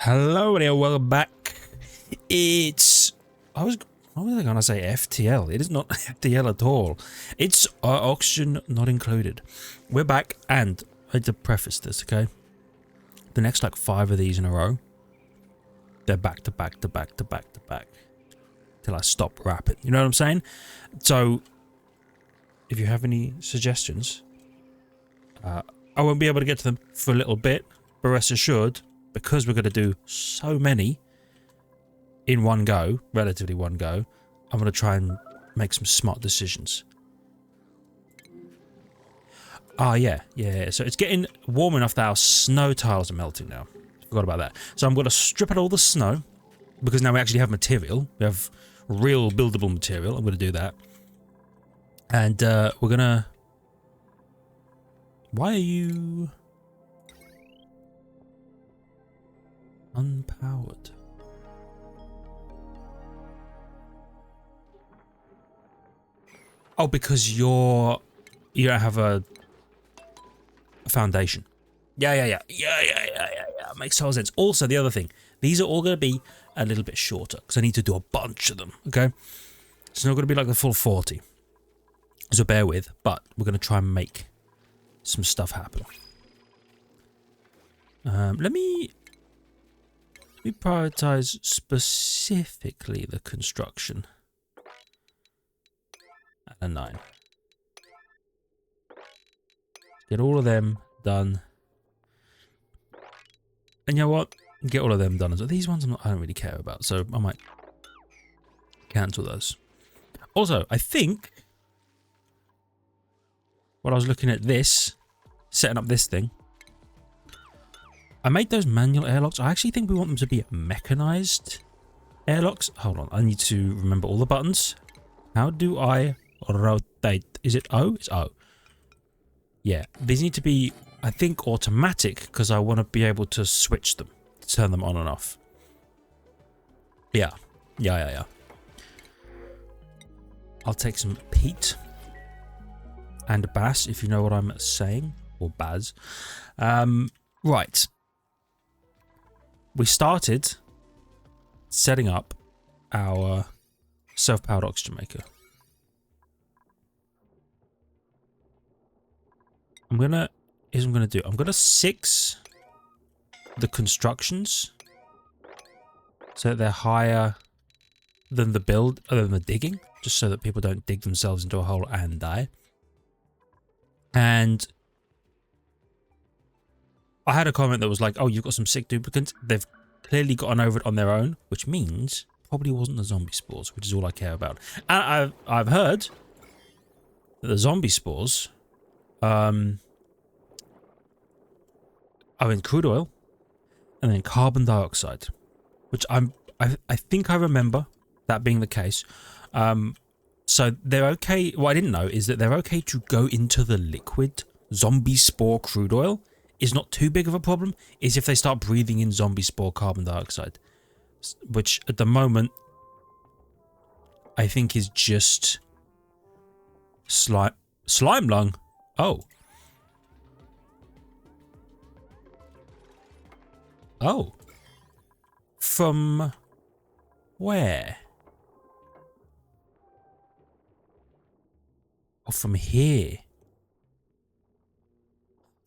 Hello there, welcome back. It's what was I gonna say? FTL. It is not FTL at all. It's oxygen not included. We're back, and I had to preface this, okay? The next like 5 of these in a row, they're back to back to back to back to back till I stop rapping. You know what I'm saying? So, if you have any suggestions, I won't be able to get to them for a little bit, but rest assured, because we're going to do so many in one go, relatively one go, I'm going to try and make some smart decisions. Yeah. So it's getting warm enough that our snow tiles are melting now. Forgot about that. So I'm going to strip out all the snow, because now we actually have material. We have real buildable material. I'm going to do that. And we're going to... Why are you... unpowered? Oh, because you don't have a foundation. Yeah. Makes total sense. Also, the other thing, these are all going to be a little bit shorter because I need to do a bunch of them. Okay, it's not going to be like the full 40. So bear with, but we're going to try and make some stuff happen. Let me prioritize specifically the construction. And a 9. Get all of them done. And you know what? Get all of them done as well. These ones I don't really care about, so I might cancel those. Also, I think when I was looking at this, setting up this thing, I made those manual airlocks. I actually think we want them to be mechanized airlocks. Hold on, I need to remember all the buttons. How do I rotate? Is it O? It's O. Yeah, these need to be, I think, automatic because I want to be able to switch them, turn them on and off. Yeah. I'll take some peat and bass, if you know what I'm saying, or Baz. Right. We started setting up our self-powered oxygen maker. Here's what I'm gonna do. I'm gonna 6 the constructions so that they're higher than the build, other than the digging, just so that people don't dig themselves into a hole and die. And I had a comment that was like, oh, you've got some sick duplicants. They've clearly gotten over it on their own, which means probably wasn't the zombie spores, which is all I care about. And I've heard that the zombie spores are in crude oil and then carbon dioxide, which I think I remember that being the case. So they're okay. What I didn't know is that they're okay to go into the liquid. Zombie spore crude oil is not too big of a problem. Is if they start breathing in zombie spore carbon dioxide, which at the moment I think is just slime lung. Oh, from where? Oh, from here.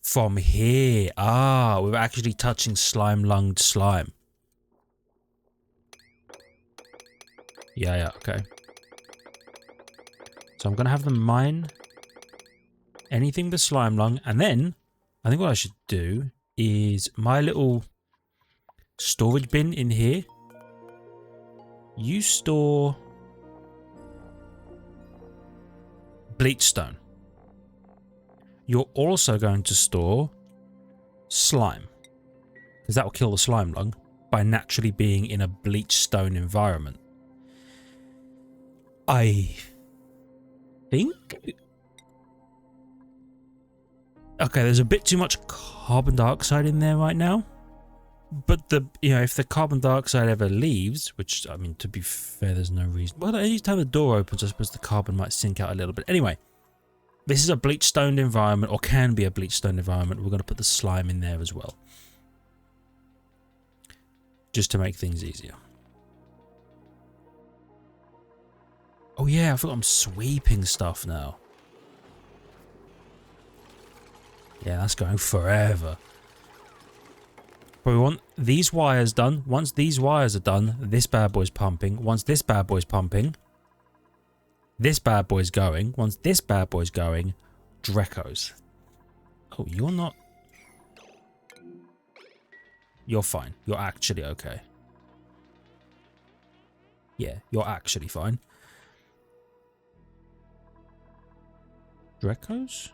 From here. Ah, we're actually touching slime-lunged slime. Yeah, okay. So I'm going to have them mine anything but slime lung. And then, I think what I should do is my little storage bin in here. You store bleach stone. You're also going to store slime, because that will kill the slime lung by naturally being in a bleach stone environment. I think... okay, there's a bit too much carbon dioxide in there right now. But if the carbon dioxide ever leaves, which, I mean, to be fair, there's no reason. Well, any time the door opens, I suppose the carbon might sink out a little bit. Anyway, this is a bleach stoned environment, or can be a bleach stoned environment. We're going to put the slime in there as well. just to make things easier. Oh yeah, I forgot I'm sweeping stuff now. Yeah, that's going forever. But we want these wires done. Once these wires are done, this bad boy's pumping. Once this bad boy's pumping, this bad boy's going. Once this bad boy's going, Dreco's. Oh, you're not... You're fine. You're actually okay. Yeah, you're actually fine. Dreco's?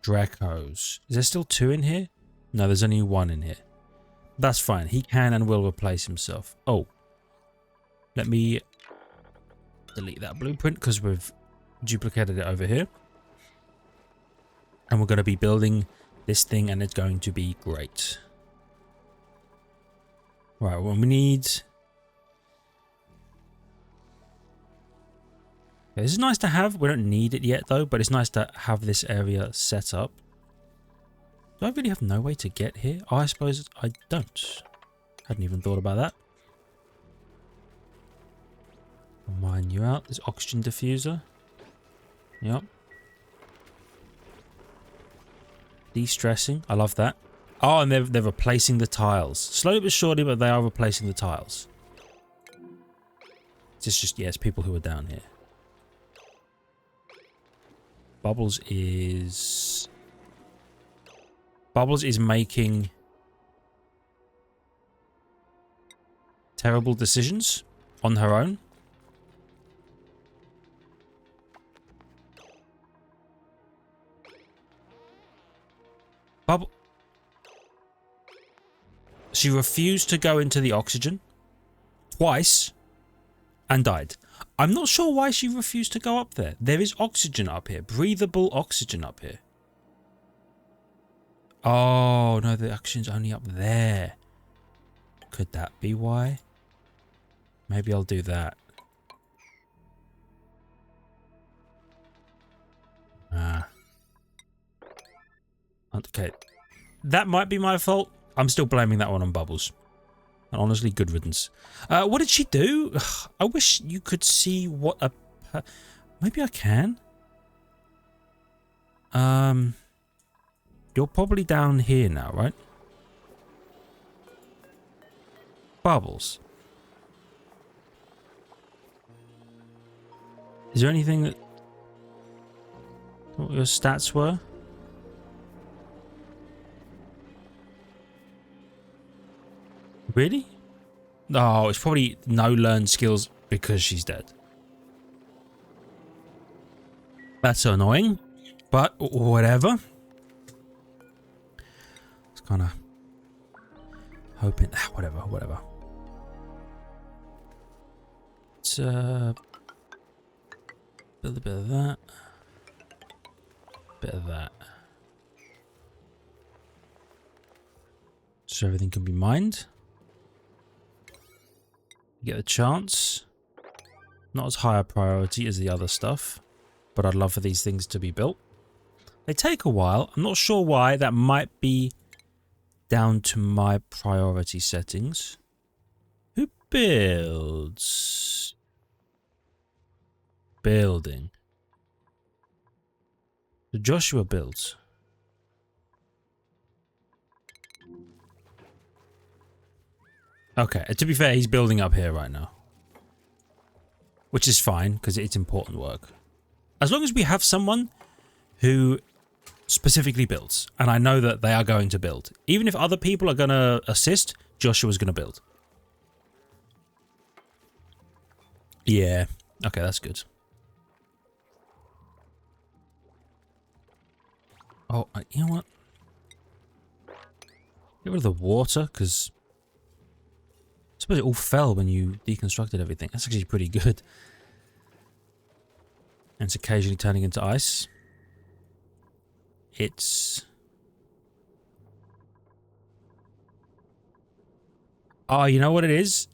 Dreco's. Is there still 2 in here? No, there's only 1 in here. That's fine. He can and will replace himself. Oh. Let me delete that blueprint because we've duplicated it over here. And we're going to be building this thing and it's going to be great. Right, well, we need... This is nice to have. We don't need it yet though, but it's nice to have this area set up. Do I really have no way to get here? Oh, I suppose I don't. Hadn't even thought about that. I'll mine you out. There's oxygen diffuser. Yep. De-stressing. I love that. Oh, and they're replacing the tiles. Slowly but surely, but they are replacing the tiles. It's just yes, people who are down here. Bubbles is making terrible decisions on her own. She refused to go into the oxygen twice and died. I'm not sure why she refused to go up there. There is oxygen up here. Breathable oxygen up here. Oh, no, the oxygen's only up there. Could that be why? Maybe I'll do that. Ah. Okay. That might be my fault. I'm still blaming that one on Bubbles. And honestly, good riddance. What did she do? Ugh, I wish you could see what a... Maybe I can. You're probably down here now, right? Bubbles. Is there anything that... What your stats were? Really? No, it's probably no learned skills because she's dead. That's annoying, but whatever. It's kind of hoping, whatever. Let's build a bit of that, so everything can be mined. Get a chance. Not as high a priority as the other stuff, but I'd love for these things to be built. They take a while. I'm not sure why. That might be down to my priority settings. Who builds? Building. So Joshua builds. Okay, to be fair, he's building up here right now. Which is fine, because it's important work. As long as we have someone who specifically builds, and I know that they are going to build. Even if other people are going to assist, Joshua's going to build. Yeah, okay, that's good. Oh, you know what? Get rid of the water, because... I suppose it all fell when you deconstructed everything. That's actually pretty good. And it's occasionally turning into ice. It's... Oh, you know what it is?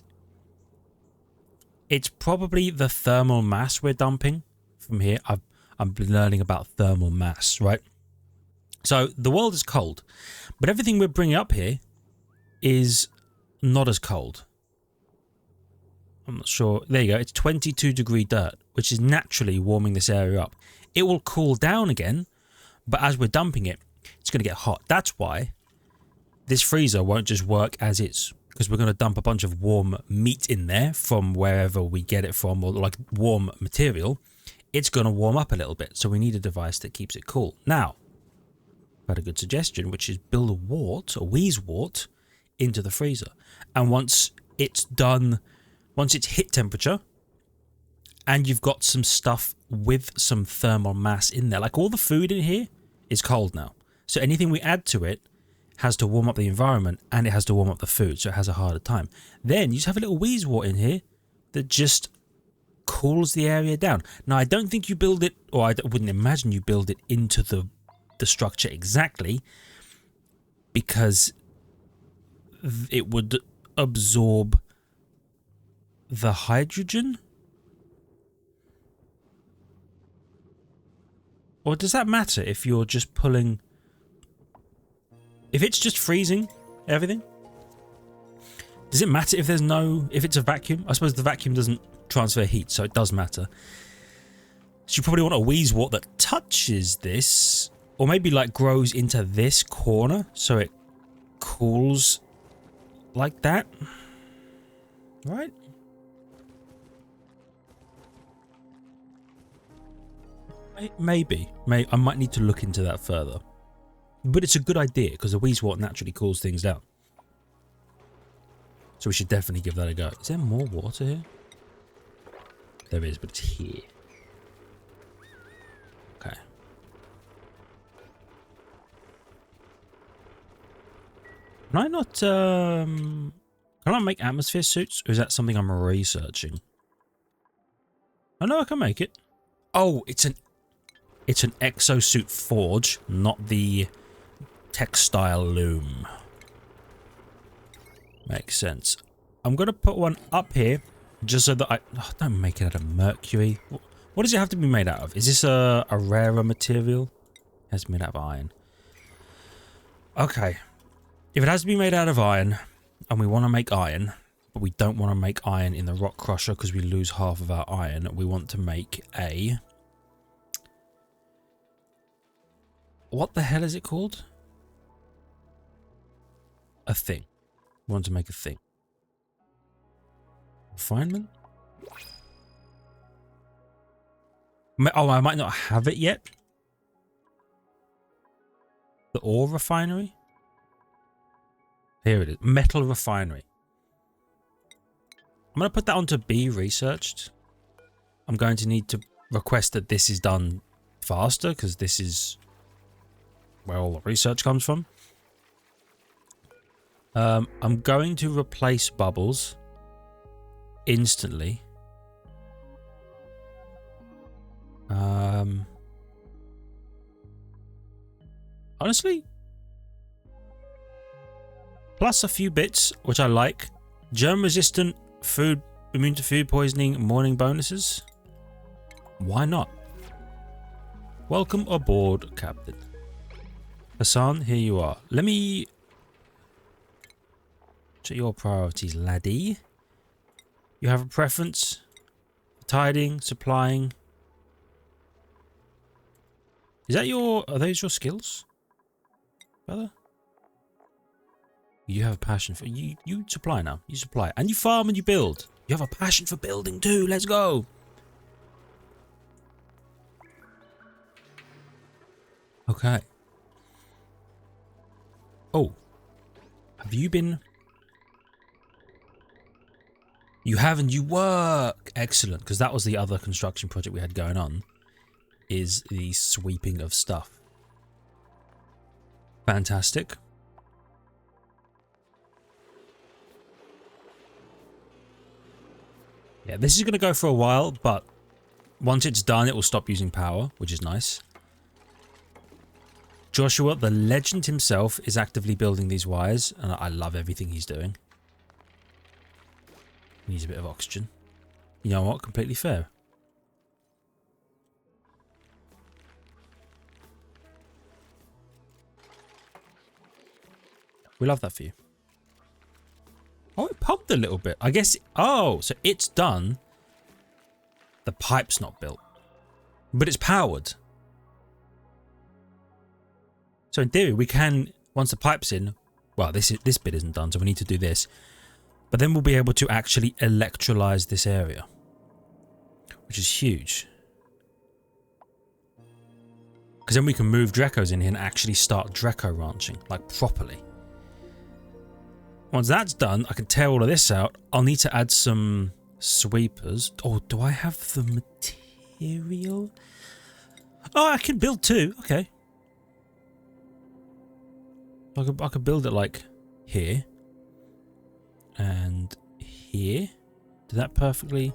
It's probably the thermal mass we're dumping from here. I'm learning about thermal mass, right? So the world is cold, but everything we're bringing up here is not as cold. I'm not sure. There you go. It's 22-degree dirt, which is naturally warming this area up. It will cool down again, but as we're dumping it, it's going to get hot. That's why this freezer won't just work as is, because we're going to dump a bunch of warm meat in there from wherever we get it from, or like warm material. It's going to warm up a little bit, so we need a device that keeps it cool. Now, I've had a good suggestion, which is build a wheeze wart, into the freezer. And once it's done, once it's hit temperature, and you've got some stuff with some thermal mass in there, like all the food in here is cold now. So anything we add to it has to warm up the environment, and it has to warm up the food, so it has a harder time. Then you just have a little wheeze wart in here that just cools the area down. Now, I don't think you build it, or I wouldn't imagine you build it into the structure exactly, because it would absorb the hydrogen. Or does that matter if you're just pulling... If it's just freezing everything? Does it matter if there's no... If it's a vacuum? I suppose the vacuum doesn't transfer heat, so it does matter. So you probably want a wheeze wart that touches this, or maybe like grows into this corner so it cools like that. Right? Maybe. I might need to look into that further. But it's a good idea, because the wheeze wart naturally cools things down. So we should definitely give that a go. Is there more water here? There is, but it's here. Okay. Can I not, can I make atmosphere suits? Or is that something I'm researching? Oh no, I can make it. Oh, it's an exosuit forge, not the textile loom. Makes sense. I'm going to put one up here just so that I... Oh, don't make it out of mercury. What does it have to be made out of? Is this a rarer material? It has to be made out of iron. Okay. If it has to be made out of iron, and we want to make iron, but we don't want to make iron in the rock crusher because we lose half of our iron, we want to make a... What the hell is it called? A thing. We want to make a thing. Refinement? Oh, I might not have it yet. The ore refinery? Here it is. Metal refinery. I'm going to put that onto be researched. I'm going to need to request that this is done faster, because this is where all the research comes from. I'm going to replace bubbles instantly. Honestly, plus a few bits which I like. Germ resistant, food, immune to food poisoning, morning bonuses. Why not? Welcome aboard, Captain. Hassan, here you are. Let me check your priorities, laddie. You have a preference? Tidying, supplying. Is that your... Are those your skills, brother? You have a passion for... You supply now. You supply. And you farm and you build. You have a passion for building too. Let's go. Okay. Oh. Have you been... You have and you work. Excellent. Because that was the other construction project we had going on. Is the sweeping of stuff. Fantastic. Yeah, this is going to go for a while, but once it's done, it will stop using power, which is nice. Joshua, the legend himself, is actively building these wires, and I love everything he's doing. He needs a bit of oxygen. You know what? Completely fair. We love that for you. Oh, it pumped a little bit. I guess... Oh, so it's done. The pipe's not built. But it's powered. So in theory, we can... Once the pipe's in... Well, this bit isn't done, so we need to do this. But then we'll be able to actually electrolyze this area. Which is huge. Because then we can move Drecos in here and actually start Dreco ranching. Like, properly. Once that's done, I can tear all of this out. I'll need to add some sweepers. Oh, do I have the material? Oh, I can build two. Okay. I could build it like here. And here. Did that perfectly...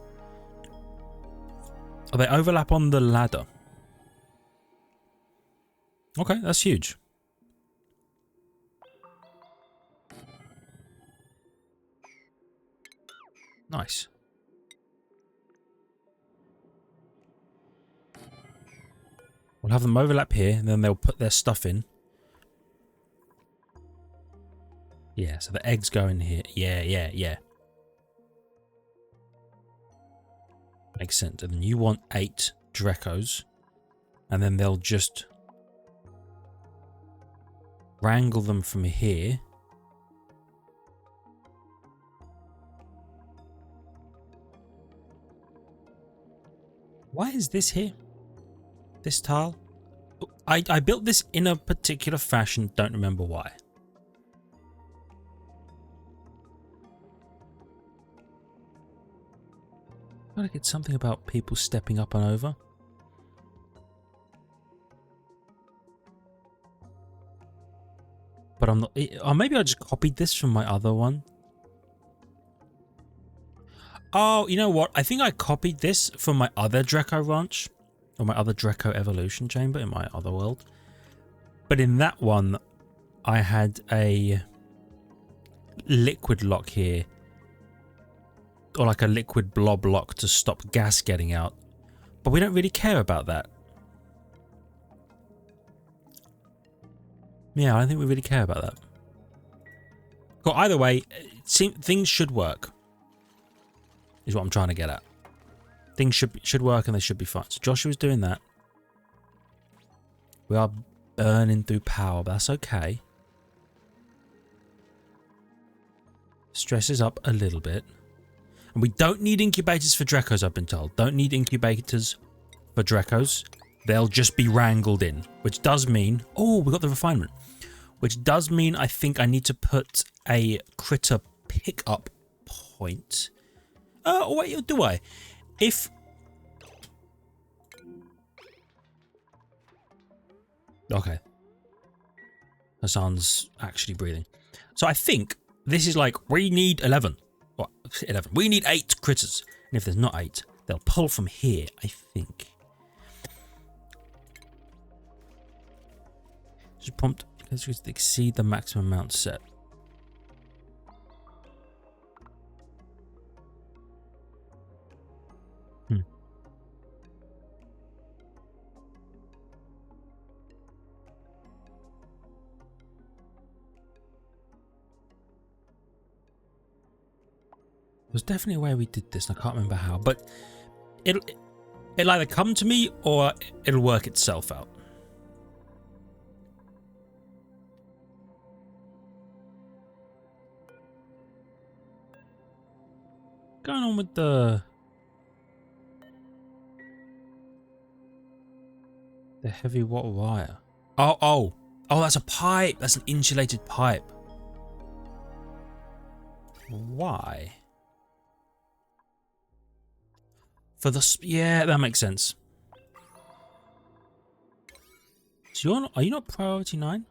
Oh, they overlap on the ladder. Okay, that's huge. Nice. We'll have them overlap here, and then they'll put their stuff in. Yeah, so the eggs go in here. Yeah. Makes sense. And then you want 8 Drecos, and then they'll just wrangle them from here. Why is this here? This tile? I built this in a particular fashion, don't remember why. I gotta get something about people stepping up and over. But I'm not... Or maybe I just copied this from my other one. Oh, you know what? I think I copied this from my other Dreco ranch. Or my other Dreco evolution chamber in my other world. But in that one, I had a liquid lock here. Or like a liquid blob lock to stop gas getting out. But we don't really care about that. Yeah, I don't think we really care about that. Well, either way, things should work. Is what I'm trying to get at. Things should work and they should be fine. So Joshua's doing that. We are burning through power, but that's okay. Stresses up a little bit. And we don't need incubators for Drecos, I've been told. Don't need incubators for Drecos. They'll just be wrangled in. Which does mean... Oh, we got the refinement. Which does mean I think I need to put a critter pickup point. Oh, wait, do I? If... Okay. Hassan's actually breathing. So I think this is like, we need 11. What? 11. We need 8 critters. And if there's not 8, they'll pull from here, I think. Just prompt, let's just exceed the maximum amount set. There's definitely a way we did this, and I can't remember how, but it'll either come to me or it'll work itself out. What's going on with the heavy wire? Oh, that's a pipe. That's an insulated pipe. Why? For the... Yeah, that makes sense. So are you not priority 9?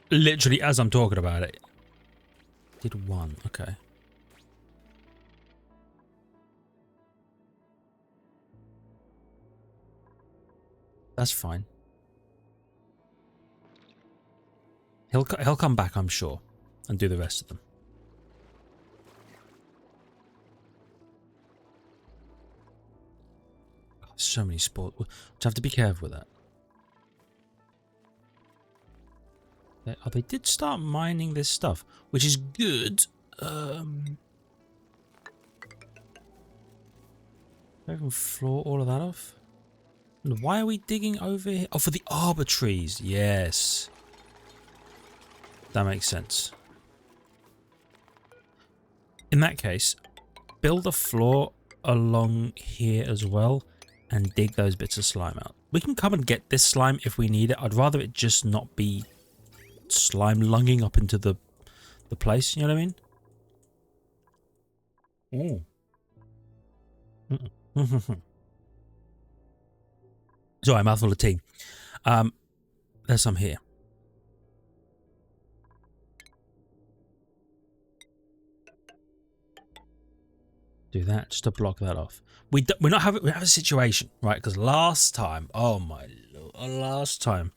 Literally as I'm talking about it. Did 1, okay. That's fine. He'll come back, I'm sure, and do the rest of them. Oh, so many sport. We'll have to be careful with that. Oh, they did start mining this stuff, which is good. I can floor all of that off. And why are we digging over here? Oh, for the arbor trees. Yes. That makes sense. In that case, build a floor along here as well and dig those bits of slime out. We can come and get this slime if we need it. I'd rather it just not be slime lunging up into the place, you know what I mean? Oh. Sorry, mouthful of tea. There's some here. Do that just to block that off. We have a situation, right? Because last time, oh my lord, last time,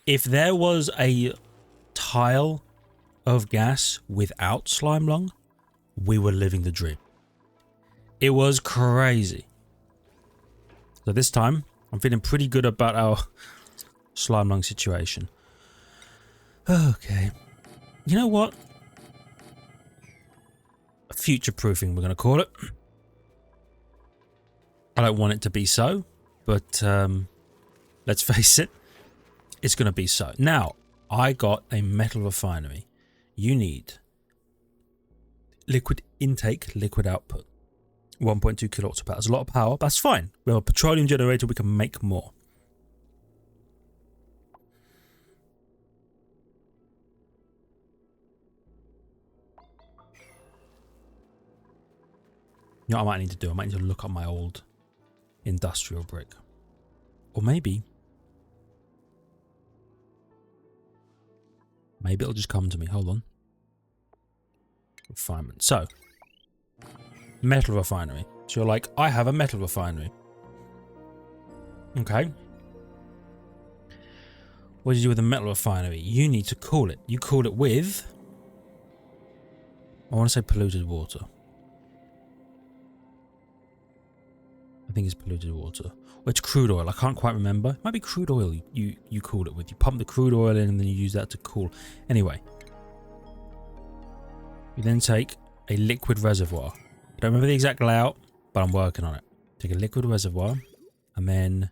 if there was a tile of gas without slime lung, we were living the dream. It was crazy. So this time, I'm feeling pretty good about our slime lung situation. Okay. You know what? Future-proofing, we're going to call it. I don't want it to be so, but let's face it, it's going to be so. Now, I got a metal refinery. You need liquid intake, liquid output. 1.2 kilowatts of power. That's a lot of power. That's fine. We have a petroleum generator. We can make more. You know what I might need to do? I might need to look up my old industrial brick. Or maybe it'll just come to me. Hold on. Refinement. So, metal refinery. So you're like, I have a metal refinery. Okay. What do you do with a metal refinery? You need to cool it. You cool it with, I want to say polluted water. I think it's polluted water. Or it's crude oil. I can't quite remember. It might be crude oil you cool it with. You pump the crude oil in and then you use that to cool. Anyway. You then take a liquid reservoir. I don't remember the exact layout, but I'm working on it. Take a liquid reservoir and then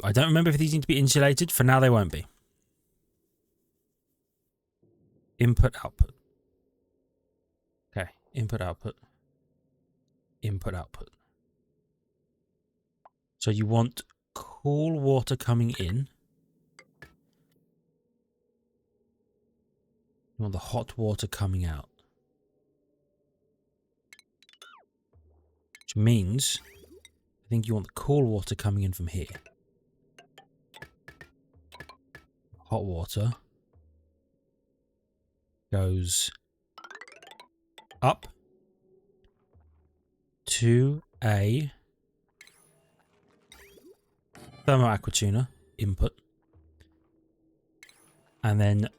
I don't remember if these need to be insulated. For now, they won't be. Input, output. Okay, input, output. Input, output. So you want cool water coming in. You want the hot water coming out. Which means, I think you want the cool water coming in from here. Hot water goes up to a thermoaquatuner input, and then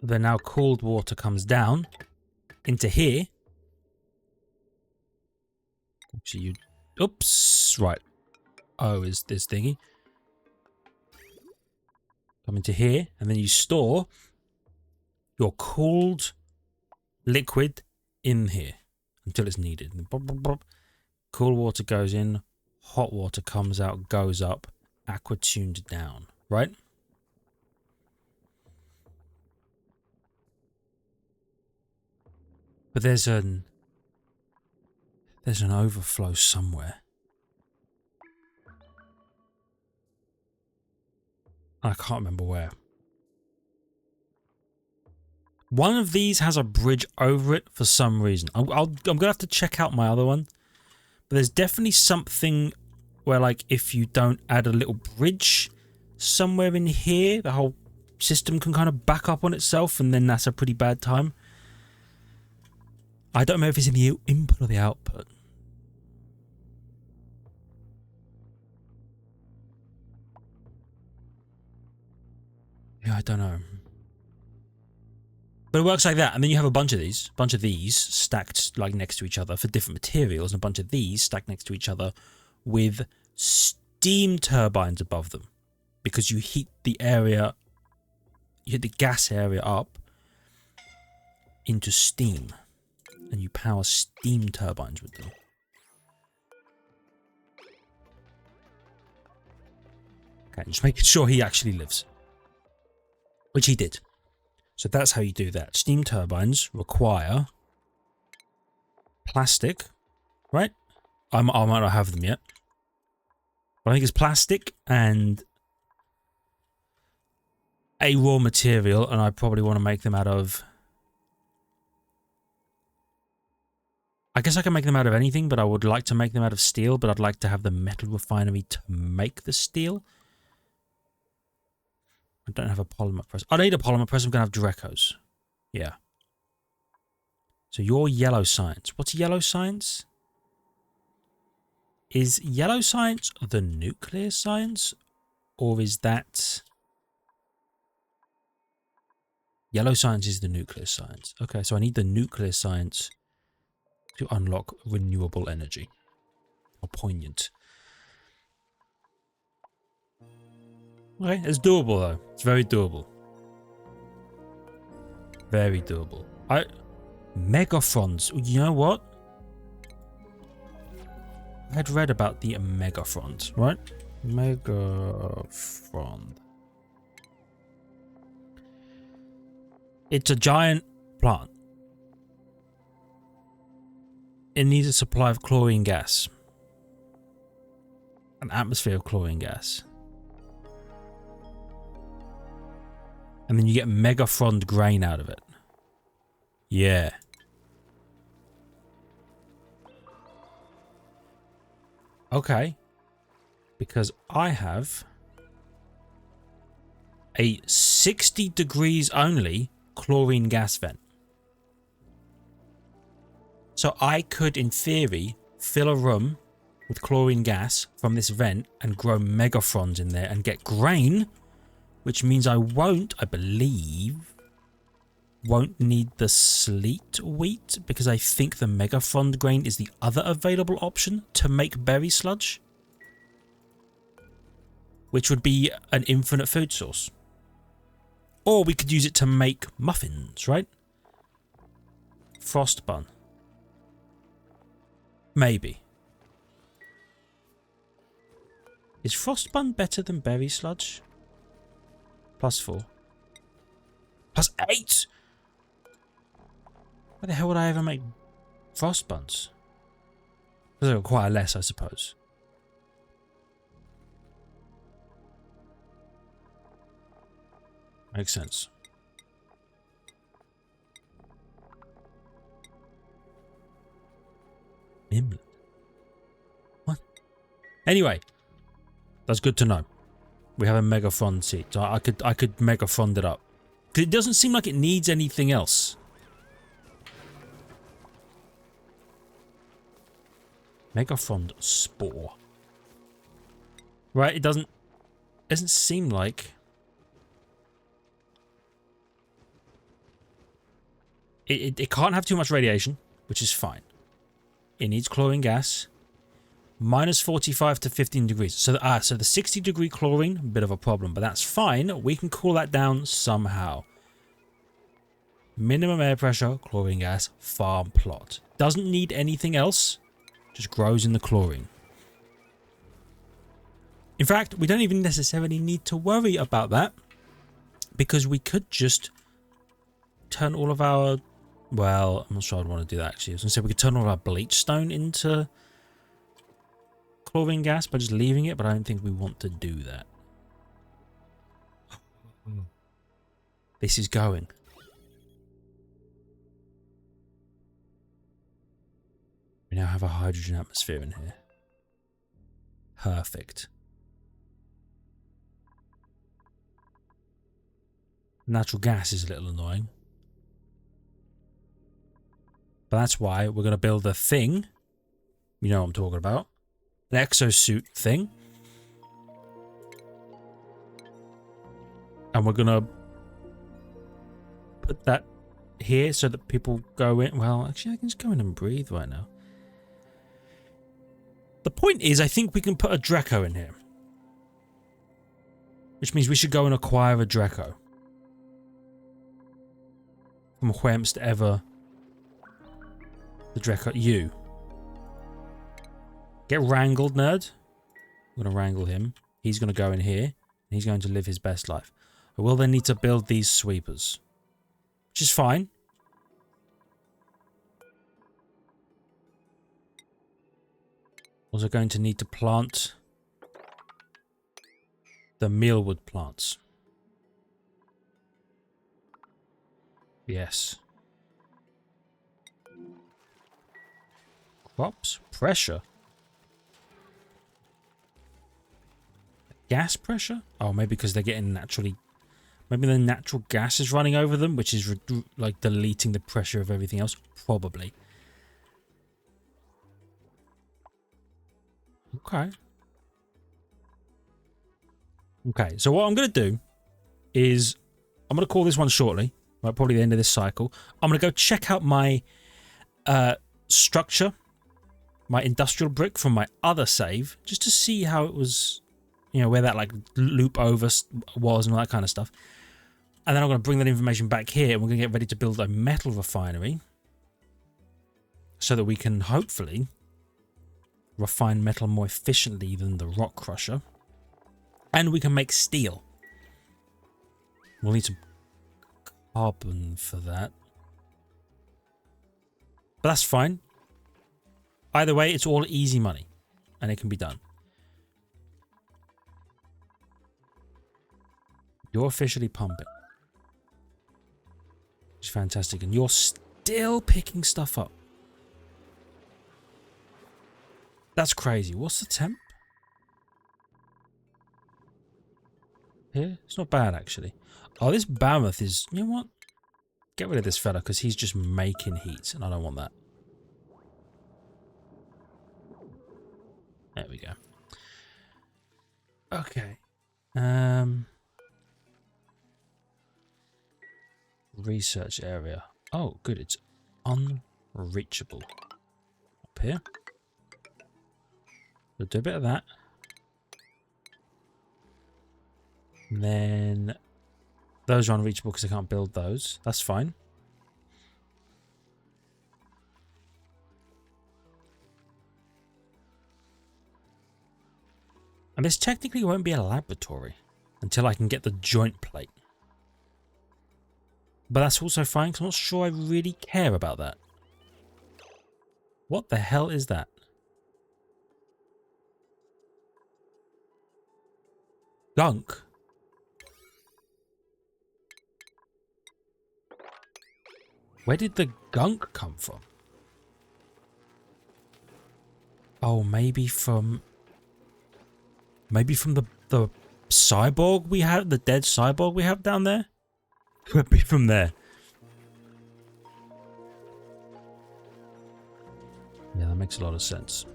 the now cooled water comes down into here. Actually, you, oops, right. O is this thingy. Come into here, and then you store your cooled liquid in here until it's needed. Cool water goes in, hot water comes out, goes up, aqua tuned down, right? But there's an overflow somewhere. I can't remember where. One of these has a bridge over it for some reason. I'm going to have to check out my other one. But there's definitely something where, like, if you don't add a little bridge somewhere in here, the whole system can kind of back up on itself, and then that's a pretty bad time. I don't know if it's in the input or the output. Yeah, I don't know. But it works like that, and then you have a bunch of these stacked like next to each other for different materials, and a bunch of these stacked next to each other with steam turbines above them. because you heat the area, you heat the gas area up into steam, and you power steam turbines with them. Okay, just making sure he actually lives, which he did. So that's how you do that. Steam turbines require plastic, right? I might not have them yet, but I think it's plastic and a raw material, and I probably want to make them out of... I guess I can make them out of anything, but I would like to make them out of steel, but I'd like to have the metal refinery to make the steel. I don't have a polymer press. I need a polymer press. I'm going to have Drecos. Yeah. So your yellow science. What's yellow science? Is yellow science the nuclear science? Or is that... Yellow science is the nuclear science. Okay, so I need the nuclear science to unlock renewable energy. How poignant. Okay, it's doable though. It's very doable. Very doable. Megafrons. You know what? I had read about the megafrons, right? Megafrond. It's a giant plant. It needs a supply of chlorine gas. An atmosphere of chlorine gas. And then you get megafrond grain out of it. Yeah. Okay. Because I have a 60 degrees only chlorine gas vent. So I could, in theory, fill a room with chlorine gas from this vent and grow megafrons in there and get grain, which means I believe, won't need the sleet wheat, because I think the megafrond grain is the other available option to make berry sludge, which would be an infinite food source. Or we could use it to make muffins, right? Frost bun. Maybe. Is frost bun better than berry sludge? +4. +8? Why the hell would I ever make frost buns? Because they require less, I suppose. Makes sense. Mimlet. What? Anyway, that's good to know. We have a megafrond seed, so I could megafrond it up. 'Cause it doesn't seem like it needs anything else. Megafrond spore. Right, it doesn't seem like it can't have too much radiation, which is fine. It needs chlorine gas. -45 to 15 degrees. So the 60 degree chlorine, a bit of a problem, but that's fine. We can cool that down somehow. Minimum air pressure, chlorine gas, farm plot. Doesn't need anything else. Just grows in the chlorine. In fact, we don't even necessarily need to worry about that, because we could just turn all of our... Well, I'm not sure I'd want to do that actually. I was going to say we could turn all of our bleach stone into chlorine gas by just leaving it, but I don't think we want to do that. This is going. We now have a hydrogen atmosphere in here. Perfect. Natural gas is a little annoying. But that's why we're going to build a thing. You know what I'm talking about. An exosuit thing. And we're going to put that here so that people go in. Well, actually, I can just go in and breathe right now. The point is, I think we can put a Dreco in here. Which means we should go and acquire a Draco. From whence ever the Draco... You. Get wrangled, nerd. I'm going to wrangle him. He's going to go in here. And he's going to live his best life. I will then need to build these sweepers. Which is fine. Also going to need to plant the mealwood plants. Yes. Crops? Pressure? Gas pressure? Oh, maybe because they're getting naturally... Maybe the natural gas is running over them, which is like deleting the pressure of everything else. Probably. Okay. Okay, so what I'm going to do is I'm going to call this one shortly. Right, probably the end of this cycle. I'm going to go check out my structure, my industrial brick from my other save, just to see how it was, you know, where that like loop over was and all that kind of stuff. And then I'm going to bring that information back here and we're going to get ready to build a metal refinery so that we can hopefully refine metal more efficiently than the rock crusher. And we can make steel. We'll need some carbon for that. But that's fine. Either way, it's all easy money. And it can be done. You're officially pumping. Which is fantastic. And you're still picking stuff up. That's crazy. What's the temp? Here? It's not bad, actually. Oh, this Mammoth is... You know what? Get rid of this fella, because he's just making heat, and I don't want that. There we go. Okay. Research area. Oh, good. It's unreachable. Up here. We'll do a bit of that. And then those are unreachable because I can't build those. That's fine. And this technically won't be a laboratory until I can get the joint plate. But that's also fine because I'm not sure I really care about that. What the hell is that? Gunk? Where did the gunk come from? Oh, maybe from the cyborg we have, the dead cyborg we have down there? Could be from there. Yeah, that makes a lot of sense.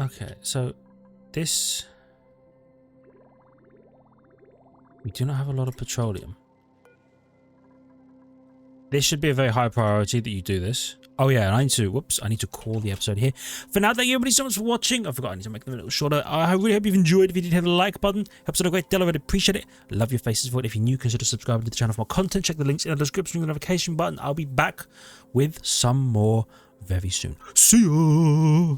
Okay, so this... We do not have a lot of petroleum. This should be a very high priority that you do this. Oh yeah, and I need to, whoops, I need to call the episode here. For now, thank you everybody so much for watching. I forgot I need to make them a little shorter. I really hope you've enjoyed. If you did, hit the like button. Helps out a great deal. I really appreciate it. Love your faces for it. If you're new, consider subscribing to the channel for more content. Check the links in the description, the notification button. I'll be back with some more very soon. See ya!